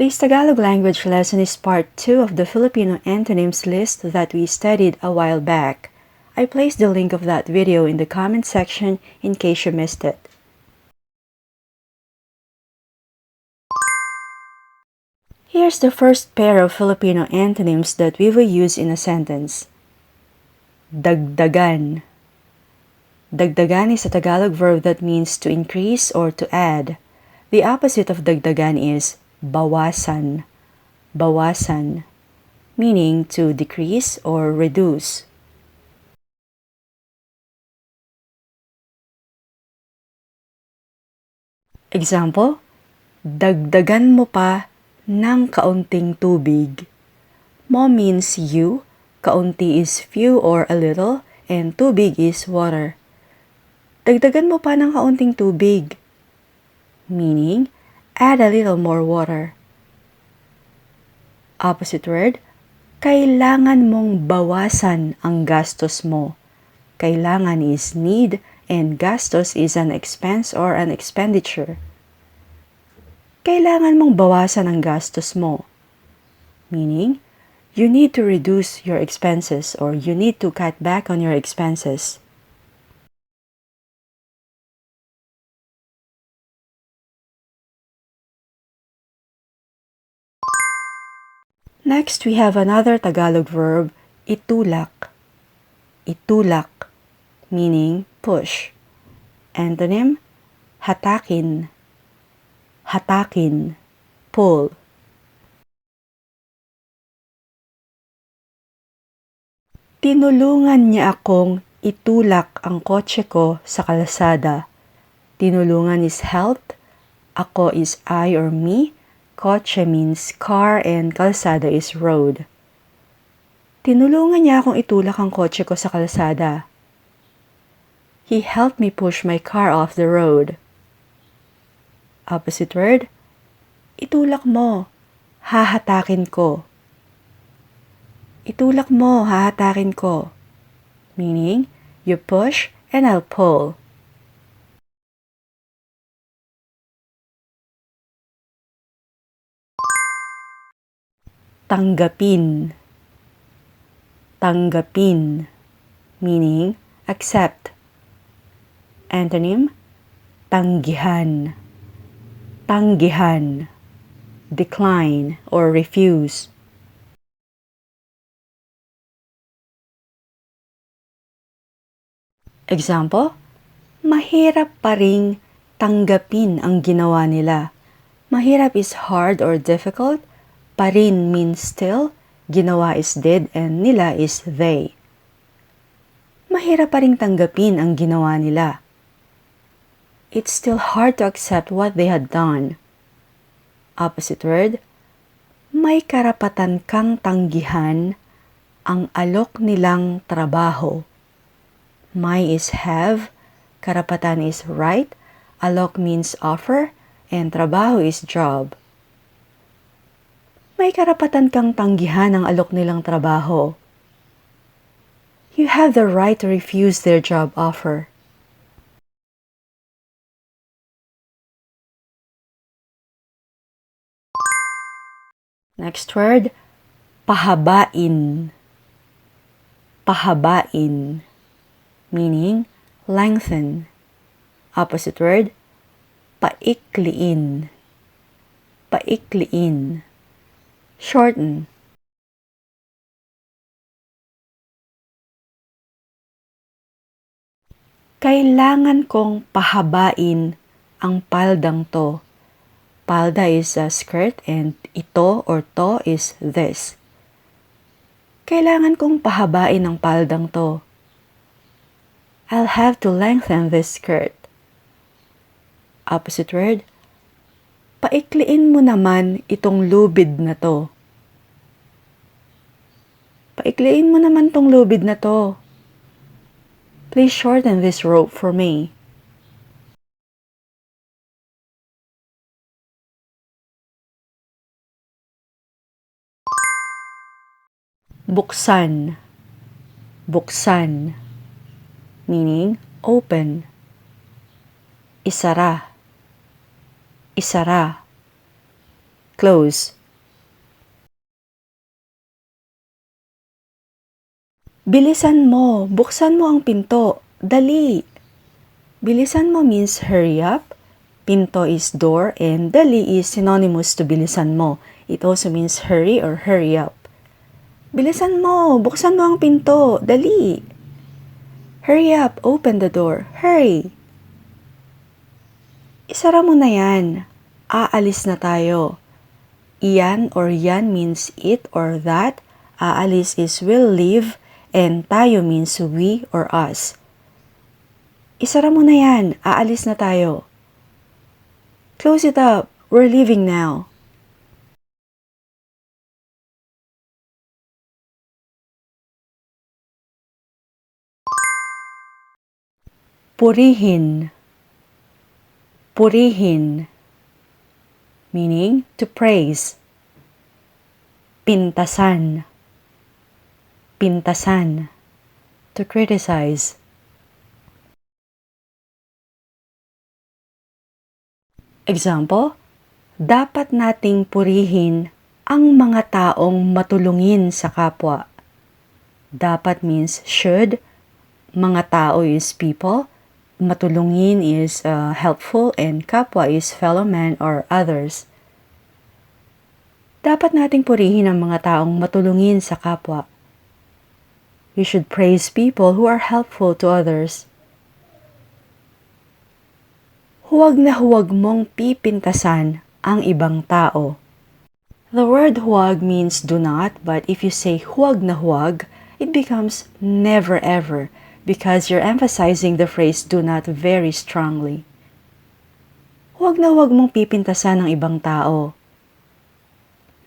This Tagalog language lesson is part 2 of the Filipino antonyms list that we studied a while back. I placed the link of that video in the comment section in case you missed it. Here's the first pair of Filipino antonyms that we will use in a sentence. Dagdagan. Dagdagan is a Tagalog verb that means to increase or to add. The opposite of dagdagan is bawasan. Bawasan, meaning to decrease or reduce. Example, dagdagan mo pa ng kaunting tubig. Mo means you, kaunti is few or a little, and tubig is water. Dagdagan mo pa ng kaunting tubig, meaning add a little more water. Opposite word, kailangan mong bawasan ang gastos mo. Kailangan is need and gastos is an expense or an expenditure. Kailangan mong bawasan ang gastos mo, meaning you need to reduce your expenses or you need to cut back on your expenses. Next, we have another Tagalog verb, itulak. Itulak, meaning push. Antonym, hatakin. Hatakin, pull. Tinulungan niya akong itulak ang kotse ko sa kalsada. Tinulungan is help, ako is I or me, kotse means car, and kalsada is road. Tinulungan niya akong itulak ang kotse ko sa kalsada. He helped me push my car off the road. Opposite word, itulak mo, hahatakin ko. Itulak mo, hahatakin ko. Meaning, you push and I'll pull. Tanggapin. Tanggapin, meaning accept. Antonym, tanggihan. Tanggihan, decline or refuse. Example, mahirap pa ring tanggapin ang ginawa nila. Mahirap is hard or difficult. Pa rin means still, ginawa is did, and nila is they. Mahirap pa ring tanggapin ang ginawa nila. It's still hard to accept what they had done. Opposite word, may karapatan kang tanggihan ang alok nilang trabaho. May is have, karapatan is right, alok means offer, and trabaho is job. May karapatan kang tanggihan ang alok nilang trabaho. You have the right to refuse their job offer. Next word, pahabain. Pahabain, meaning lengthen. Opposite word, paikliin. Paikliin, shorten. Kailangan kong pahabain ang paldang to. Palda is a skirt and ito or to is this. Kailangan kong pahabain ang paldang to. I'll have to lengthen this skirt. Opposite word, paikliin mo naman itong lubid na to. Paikliin mo naman tong lubid na to. Please shorten this rope for me. Buksan. Buksan, meaning open. Isara. Isara. close. Bilisan mo, buksan mo ang pinto, dali. Bilisan mo means hurry up. Pinto is door and dali is synonymous to bilisan mo. It also means hurry or hurry up. Bilisan mo, buksan mo ang pinto, dali. Hurry up, open the door, hurry. Isara mo na yan, aalis na tayo. Iyan or yan means it or that. Aalis is will leave and tayo means we or us. Isara mo na yan, aalis na tayo. Close it up, we're leaving now. Purihin. Purihin. Meaning to praise. Pintasan. Pintasan. To criticize. Example, dapat nating purihin ang mga taong matulungin sa kapwa. Dapat means should, mga tao is people, matulungin is helpful, and kapwa is fellow man or others. Dapat nating purihin ang mga taong matulungin sa kapwa. We should praise people who are helpful to others. Huwag na huwag mong pipintasan ang ibang tao. The word huwag means do not, but if you say huwag na huwag, it becomes never ever because you're emphasizing the phrase do not very strongly. Huwag na huwag mong pipintasan ang ibang tao.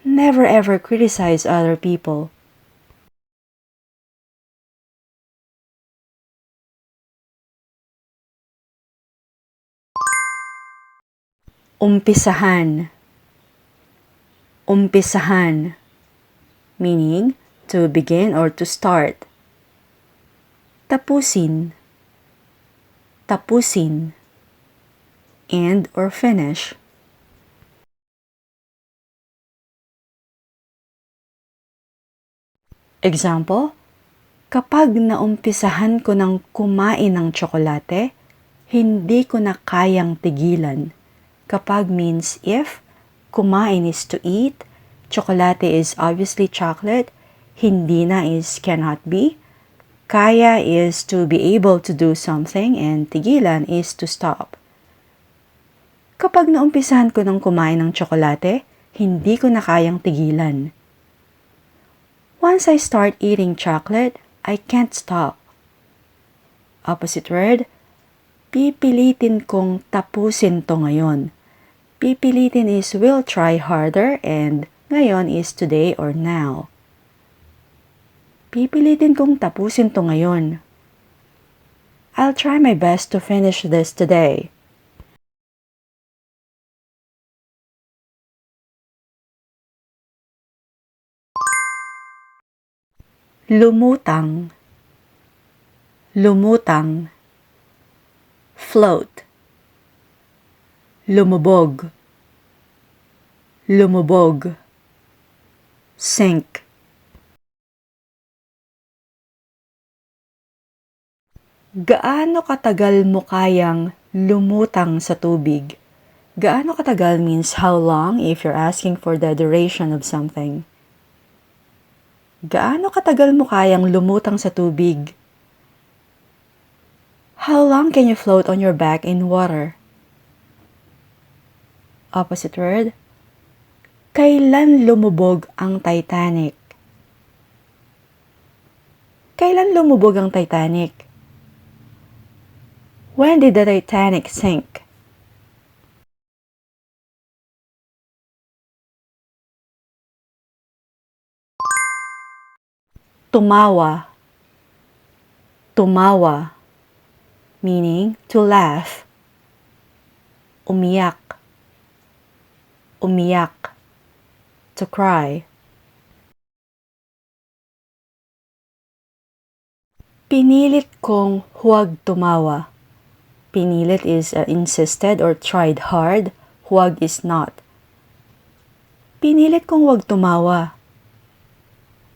Never ever criticize other people. Umpisahan. Umpisahan. Meaning, to begin or to start. Tapusin. Tapusin. End or finish. Example, kapag naumpisahan ko ng kumain ng tsokolate, hindi ko na kayang tigilan. Kapag means if, kumain is to eat, tsokolate is obviously chocolate, hindi na is cannot be, kaya is to be able to do something, and tigilan is to stop. Kapag naumpisahan ko ng kumain ng tsokolate, hindi ko na kayang tigilan. Once I start eating chocolate, I can't stop. Opposite word, pipilitin kong tapusin to ngayon. Pipilitin is will try harder and ngayon is today or now. Pipilitin kong tapusin to ngayon. I'll try my best to finish this today. Lumutang. Lumutang. Float. Lumubog. Lumubog. Sink. Gaano katagal mo kayang lumutang sa tubig? Gaano katagal means how long if you're asking for the duration of something. Gaano katagal mo kayang lumutang sa tubig? How long can you float on your back in water? Opposite word. Kailan lumubog ang Titanic? Kailan lumubog ang Titanic? When did the Titanic sink? Tumawa. Tumawa. Meaning to laugh. Umiyak. Umiyak. To cry. Pinilit kong huwag tumawa. Pinilit is insisted or tried hard. Huwag is not. Pinilit kong wag tumawa.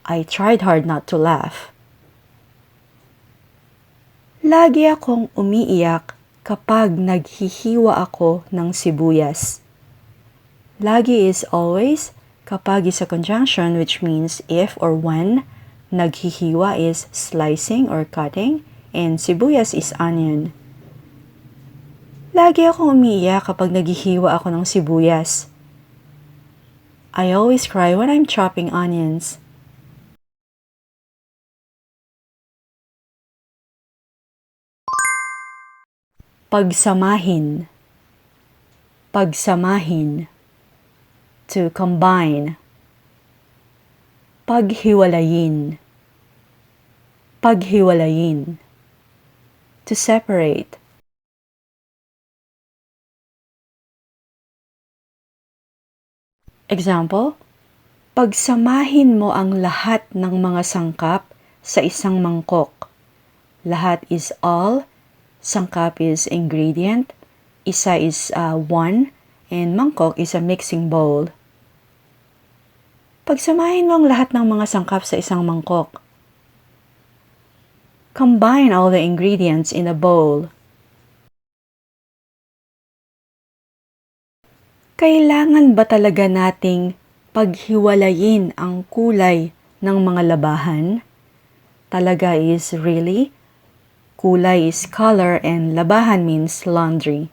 I tried hard not to laugh. Lagi akong umiiyak kapag naghihiwa ako ng sibuyas. Lagi is always, kapag is a conjunction which means if or when. Naghihiwa is slicing or cutting, and sibuyas is onion. Lagi akong umiiyak kapag naghihiwa ako ng sibuyas. I always cry when I'm chopping onions. Pagsamahin. Pagsamahin. To combine. Paghiwalayin. Paghiwalayin. To separate. Example, pagsamahin mo ang lahat ng mga sangkap sa isang mangkok. Lahat is all, sangkap is ingredient, isa is one, and mangkok is a mixing bowl. Pagsamahin mo ang lahat ng mga sangkap sa isang mangkok. Combine all the ingredients in a bowl. Kailangan ba talaga nating paghiwalayin ang kulay ng mga labahan? Talaga is really. Kulay is color and labahan means laundry.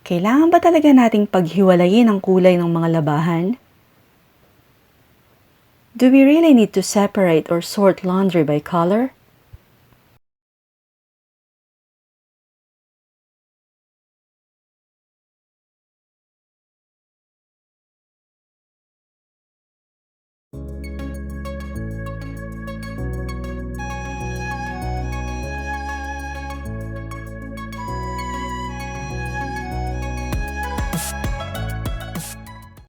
Kailangan ba talaga nating paghiwalayin ang kulay ng mga labahan? Do we really need to separate or sort laundry by color?